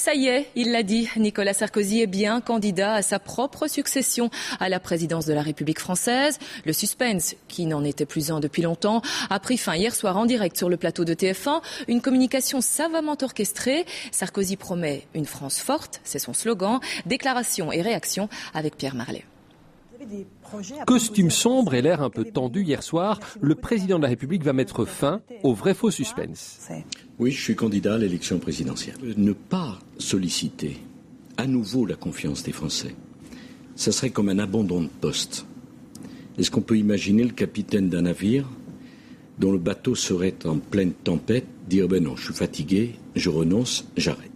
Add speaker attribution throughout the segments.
Speaker 1: Ça y est, il l'a dit, Nicolas Sarkozy est bien candidat à sa propre succession à la présidence de la République française. Le suspense, qui n'en était plus un depuis longtemps, a pris fin hier soir en direct sur le plateau de TF1. Une communication savamment orchestrée. Sarkozy promet une France forte, c'est son slogan. Déclaration et réaction avec Pierre Marlet.
Speaker 2: Costume sombre et l'air un peu tendu hier soir, le président de la République va mettre fin au vrai-faux suspense.
Speaker 3: Oui, je suis candidat à l'élection présidentielle. Ne pas solliciter à nouveau la confiance des Français, ça serait comme un abandon de poste. Est-ce qu'on peut imaginer le capitaine d'un navire dont le bateau serait en pleine tempête dire ben non, je suis fatigué, je renonce, j'arrête.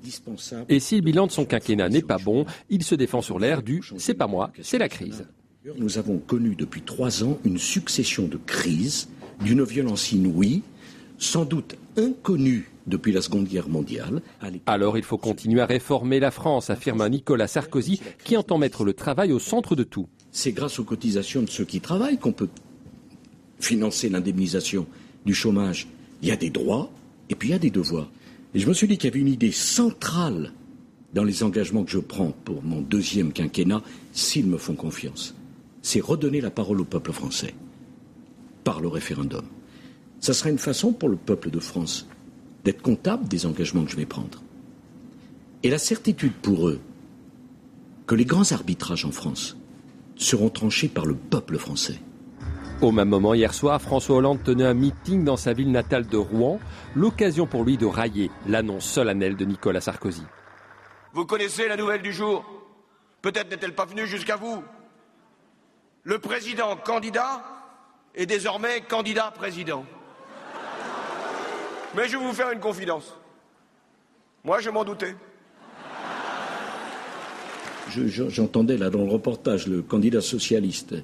Speaker 2: Et si le bilan de son quinquennat n'est pas bon, il se défend sur l'air du « c'est pas moi, c'est la crise ».
Speaker 3: Nous avons connu depuis 3 ans une succession de crises d'une violence inouïe, sans doute inconnue depuis la Seconde Guerre mondiale.
Speaker 2: Alors il faut continuer à réformer la France, affirme un Nicolas Sarkozy qui entend mettre le travail au centre de tout.
Speaker 3: C'est grâce aux cotisations de ceux qui travaillent qu'on peut financer l'indemnisation du chômage. Il y a des droits et puis il y a des devoirs. Et je me suis dit qu'il y avait une idée centrale dans les engagements que je prends pour mon 2e quinquennat, s'ils me font confiance. C'est redonner la parole au peuple français par le référendum. Ça sera une façon pour le peuple de France d'être comptable des engagements que je vais prendre. Et la certitude pour eux que les grands arbitrages en France seront tranchés par le peuple français.
Speaker 2: Au même moment, hier soir, François Hollande tenait un meeting dans sa ville natale de Rouen, l'occasion pour lui de railler l'annonce solennelle de Nicolas Sarkozy.
Speaker 4: Vous connaissez la nouvelle du jour? Peut-être n'est-elle pas venue jusqu'à vous. Le président candidat est désormais candidat président. Mais je vais vous faire une confidence. Moi, je m'en doutais.
Speaker 3: J'entendais là dans le reportage le candidat socialiste.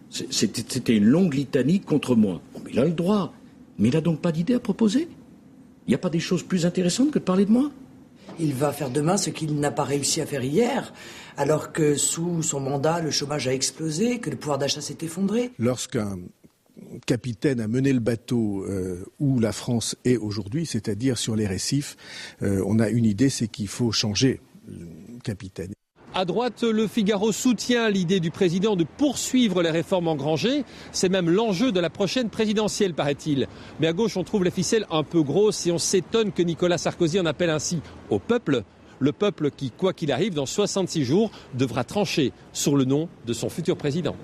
Speaker 3: C'était une longue litanie contre moi. Bon, mais il a le droit. Mais il n'a donc pas d'idée à proposer. Il n'y a pas des choses plus intéressantes que de parler de moi?
Speaker 5: Il va faire demain ce qu'il n'a pas réussi à faire hier, alors que sous son mandat, le chômage a explosé, que le pouvoir d'achat s'est effondré.
Speaker 6: Lorsqu'un capitaine a mené le bateau où la France est aujourd'hui, c'est-à-dire sur les récifs, on a une idée, c'est qu'il faut changer le capitaine.
Speaker 2: À droite, le Figaro soutient l'idée du président de poursuivre les réformes engrangées. C'est même l'enjeu de la prochaine présidentielle, paraît-il. Mais à gauche, on trouve la ficelle un peu grosse et on s'étonne que Nicolas Sarkozy en appelle ainsi au peuple. Le peuple qui, quoi qu'il arrive, dans 66 jours, devra trancher sur le nom de son futur président.